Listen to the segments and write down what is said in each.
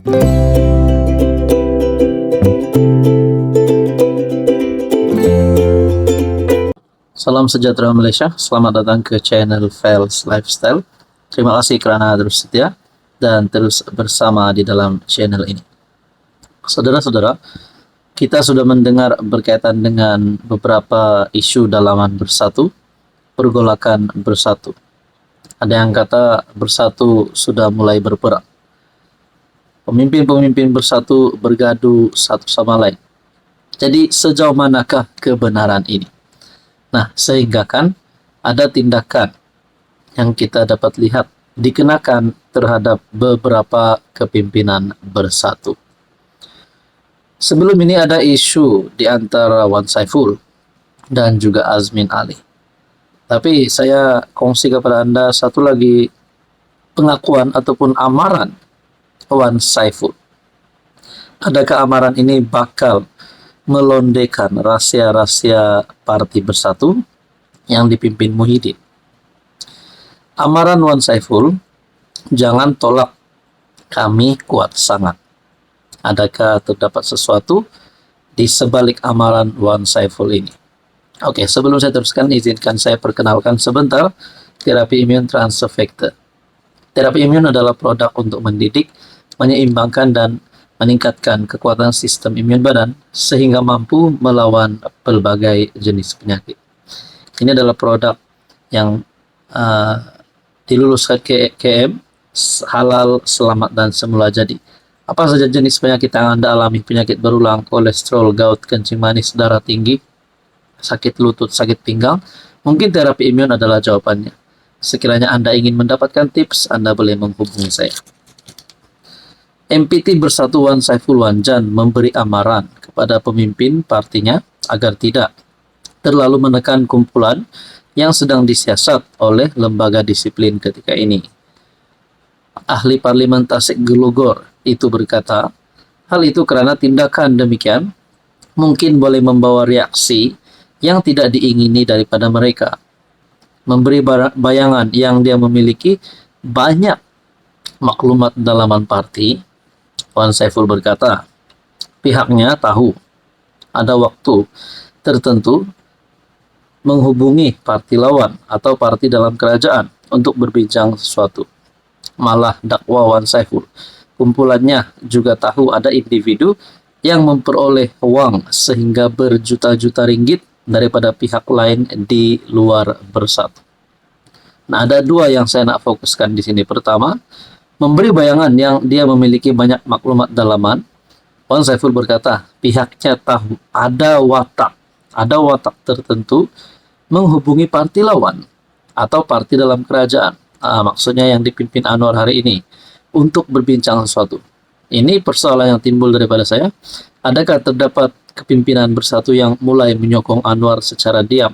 Salam sejahtera Malaysia, selamat datang ke channel Fels Lifestyle. Terima kasih kerana terus setia dan terus bersama di dalam channel ini. Saudara-saudara, kita sudah mendengar berkaitan dengan beberapa isu dalaman bersatu, pergolakan bersatu. Ada yang kata bersatu sudah mulai berperang. Pemimpin-pemimpin bersatu bergaduh satu sama lain. Jadi sejauh manakah kebenaran ini? Nah, sehingga kan ada tindakan yang kita dapat lihat dikenakan terhadap beberapa kepimpinan bersatu. Sebelum ini ada isu di antara Wan Saiful dan juga Azmin Ali. Tapi saya kongsi kepada Anda satu lagi pengakuan ataupun amaran Wan Saiful. Adakah amaran ini bakal melondekan rahasia-rahasia parti bersatu yang dipimpin Muhyiddin? Amaran Wan Saiful, jangan tolak, kami kuat sangat. Adakah terdapat sesuatu di sebalik amaran Wan Saiful ini? Oke, sebelum saya teruskan, izinkan saya perkenalkan sebentar terapi imun transfer factor. Terapi imun adalah produk untuk mendidik, menyeimbangkan, dan meningkatkan kekuatan sistem imun badan sehingga mampu melawan berbagai jenis penyakit. Ini adalah produk yang diluluskan ke KM, halal, selamat, dan semula jadi. Apa saja jenis penyakit yang Anda alami? Penyakit berulang, kolesterol, gout, kencing manis, darah tinggi, sakit lutut, sakit pinggang, mungkin terapi imun adalah jawabannya. Sekiranya Anda ingin mendapatkan tips, Anda boleh menghubungi saya. MPT Bersatu Wan Saiful Wanjan memberi amaran kepada pemimpin partinya agar tidak terlalu menekan kumpulan yang sedang disiasat oleh lembaga disiplin ketika ini. Ahli Parlimen Tasik Gelugor itu berkata, hal itu karena tindakan demikian mungkin boleh membawa reaksi yang tidak diingini daripada mereka. Memberi bayangan yang dia memiliki banyak maklumat dalaman parti. Wan Saiful berkata, pihaknya tahu ada waktu tertentu menghubungi parti lawan atau parti dalam kerajaan untuk berbincang sesuatu. Malah dakwa Wan Saiful, kumpulannya juga tahu ada individu yang memperoleh uang sehingga berjuta-juta ringgit daripada pihak lain di luar bersatu. Nah, ada dua yang saya nak fokuskan di sini. Pertama, memberi bayangan yang dia memiliki banyak maklumat dalaman. Wan Saiful berkata, pihaknya tahu ada watak tertentu menghubungi parti lawan atau parti dalam kerajaan. Maksudnya yang dipimpin Anwar hari ini untuk berbincang sesuatu. Ini persoalan yang timbul daripada saya. Adakah terdapat kepimpinan bersatu yang mulai menyokong Anwar secara diam?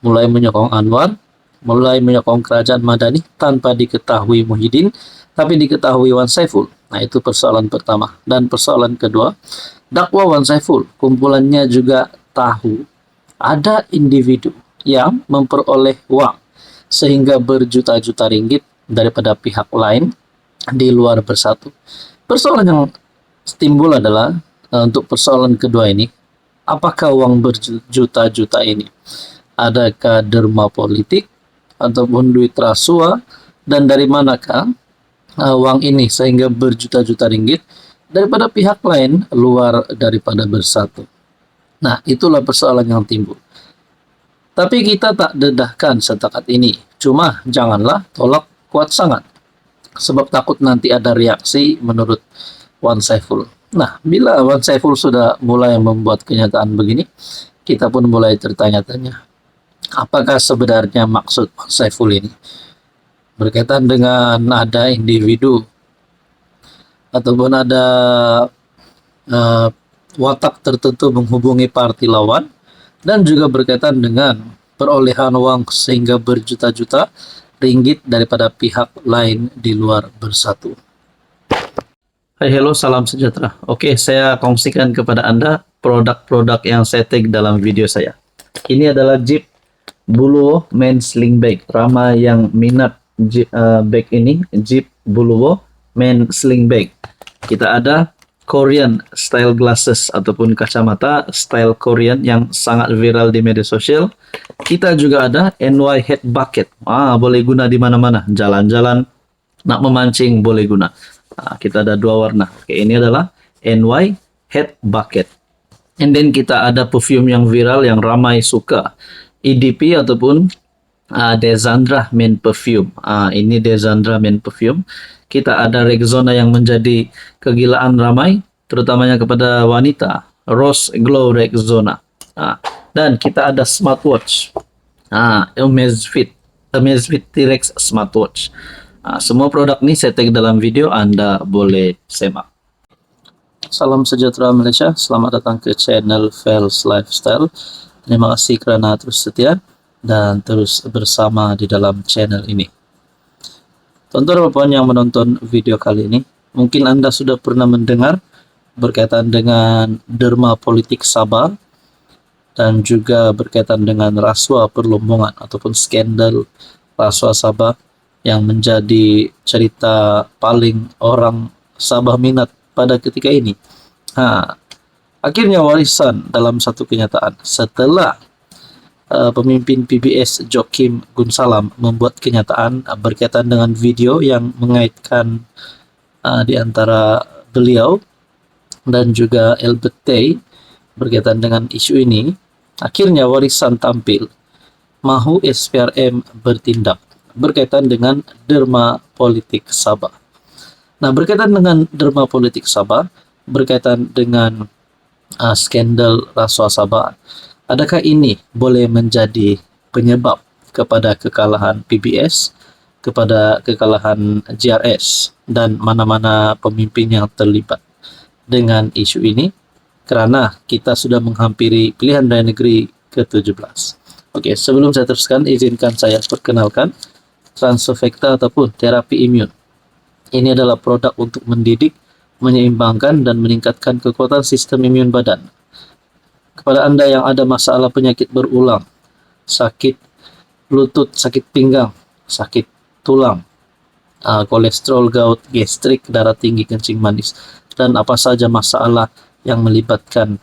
Mulai menyokong Anwar, mulai menyokong kerajaan Madani tanpa diketahui Muhyiddin, tapi diketahui Wan Saiful. Nah, itu persoalan pertama. Dan persoalan kedua, dakwa Wan Saiful, kumpulannya juga tahu ada individu yang memperoleh uang sehingga berjuta-juta ringgit daripada pihak lain di luar bersatu. Persoalan yang timbul adalah untuk persoalan kedua ini, apakah uang berjuta-juta ini adakah derma politik ataupun duit rasuah, dan dari manakah uang ini sehingga berjuta-juta ringgit daripada pihak lain luar daripada bersatu. Nah, itulah persoalan yang timbul. Tapi kita tak dedahkan setakat ini. Cuma janganlah tolak kuat sangat, sebab takut nanti ada reaksi menurut Wan Saiful. Nah, bila Wan Saiful sudah mulai membuat kenyataan begini, kita pun mulai tertanya-tanya, apakah sebenarnya maksud Wan Saiful ini? Berkaitan dengan ada individu ataupun ada watak tertentu menghubungi parti lawan, dan juga berkaitan dengan perolehan uang sehingga berjuta-juta ringgit daripada pihak lain di luar bersatu. Hai, hello, salam sejahtera. Oke, saya kongsikan kepada Anda produk-produk yang saya tag dalam video saya. Ini adalah Jeep Buluwo Men Sling Bag. Ramai yang minat bag ini, Jeep Buluwo Men Sling Bag. Kita ada Korean style glasses ataupun kacamata style Korean yang sangat viral di media sosial. Kita juga ada NY head bucket. Boleh guna di mana-mana. Jalan-jalan, nak memancing boleh guna. Kita ada dua warna. Oke, ini adalah NY head bucket. And then kita ada perfume yang viral yang ramai suka. EDP ataupun Desandra Men Perfume. Ini Desandra Men Perfume. Kita ada Rexona yang menjadi kegilaan ramai, terutamanya kepada wanita. Rose Glow Rexona. Dan kita ada smartwatch. Amazfit T-Rex smartwatch. Semua produk ini saya tag dalam video, Anda boleh semak. Salam sejahtera Malaysia, selamat datang ke channel Fels Lifestyle. Terima kasih kerana terus setia dan terus bersama di dalam channel ini. Tuan-tuan dan puan yang menonton video kali ini, mungkin Anda sudah pernah mendengar berkaitan dengan derma politik Sabah dan juga berkaitan dengan rasuah perlombongan ataupun skandal rasuah Sabah yang menjadi cerita paling orang Sabah minat pada ketika ini. Akhirnya warisan dalam satu kenyataan setelah pemimpin PBS Joaquim Gunsalam membuat kenyataan berkaitan dengan video yang mengaitkan di antara beliau dan juga Albert Tay berkaitan dengan isu ini. Akhirnya warisan tampil mahu SPRM bertindak berkaitan dengan derma politik Sabah. Nah, berkaitan dengan derma politik Sabah, berkaitan dengan skandal rasuah Sabah, adakah ini boleh menjadi penyebab kepada kekalahan PBS, kepada kekalahan JRS dan mana-mana pemimpin yang terlibat dengan isu ini? Kerana kita sudah menghampiri pilihan raya negeri ke-17. Oke, sebelum saya teruskan, izinkan saya perkenalkan Transofecta ataupun terapi imun. Ini adalah produk untuk mendidik, menyeimbangkan dan meningkatkan kekuatan sistem imun badan. Kepada Anda yang ada masalah penyakit berulang, sakit lutut, sakit pinggang, sakit tulang, kolesterol, gout, gastrik, darah tinggi, kencing manis, dan apa saja masalah yang melibatkan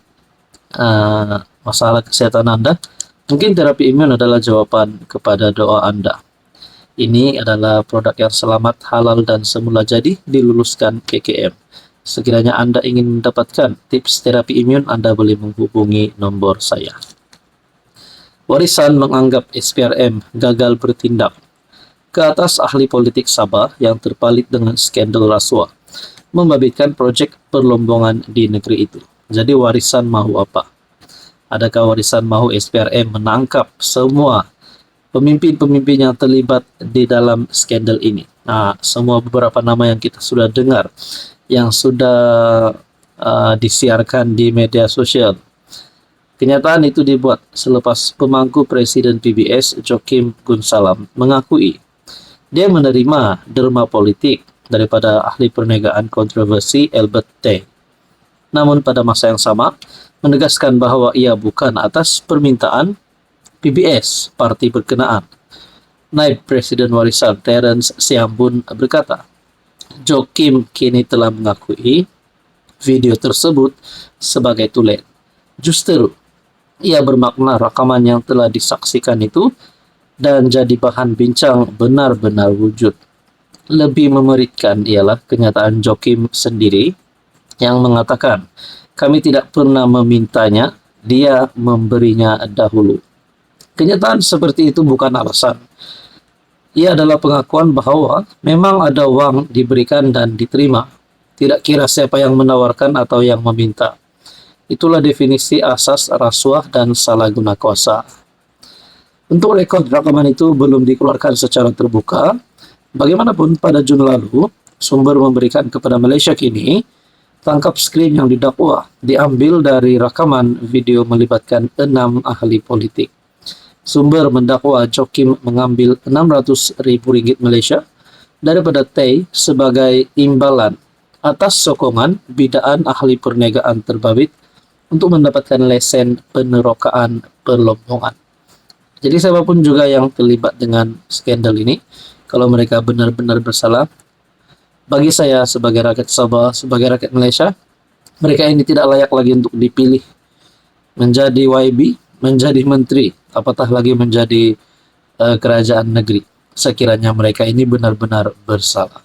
masalah kesehatan Anda, mungkin terapi imun adalah jawaban kepada doa Anda. Ini adalah produk yang selamat, halal, dan semula jadi diluluskan KKM. Sekiranya Anda ingin mendapatkan tips terapi imun, Anda boleh menghubungi nomor saya. Warisan menganggap SPRM gagal bertindak. Ke atas ahli politik Sabah yang terpalit dengan skandal rasuah, membabitkan projek perlombongan di negeri itu. Jadi warisan mahu apa? Adakah warisan mahu SPRM menangkap semua pemimpin-pemimpin yang terlibat di dalam skandal ini? Semua beberapa nama yang kita sudah dengar, yang sudah disiarkan di media sosial. Kenyataan itu dibuat selepas pemangku Presiden PBS Joaquim Gunsalam mengakui dia menerima derma politik daripada ahli perniagaan kontroversi Albert Tay. Namun pada masa yang sama menegaskan bahawa ia bukan atas permintaan PBS parti berkenaan. Naib Presiden Warisan Terence Siambun berkata, Joaquim kini telah mengakui video tersebut sebagai tulen. Justru, ia bermakna rakaman yang telah disaksikan itu dan jadi bahan bincang benar-benar wujud. Lebih memeritkan ialah kenyataan Joaquim sendiri yang mengatakan, kami tidak pernah memintanya, dia memberinya dahulu. Kenyataan seperti itu bukan alasan. Ia adalah pengakuan bahawa memang ada wang diberikan dan diterima, tidak kira siapa yang menawarkan atau yang meminta. Itulah definisi asas rasuah dan salah guna kuasa. Untuk rekod rakaman itu belum dikeluarkan secara terbuka. Bagaimanapun pada Jun lalu, sumber memberikan kepada Malaysia kini, tangkap skrin yang didakwa diambil dari rakaman video melibatkan 6 ahli politik. Sumber mendakwa Joaquim mengambil RM600,000 Malaysia daripada Tay sebagai imbalan atas sokongan bidaan ahli perniagaan terbabit untuk mendapatkan lesen penerokaan perlombongan. Jadi siapapun juga yang terlibat dengan skandal ini, kalau mereka benar-benar bersalah, Bagi saya sebagai rakyat Sabah, sebagai rakyat Malaysia, mereka ini tidak layak lagi untuk dipilih menjadi YB, menjadi menteri, apatah lagi menjadi kerajaan negeri. Sekiranya mereka ini benar-benar bersalah.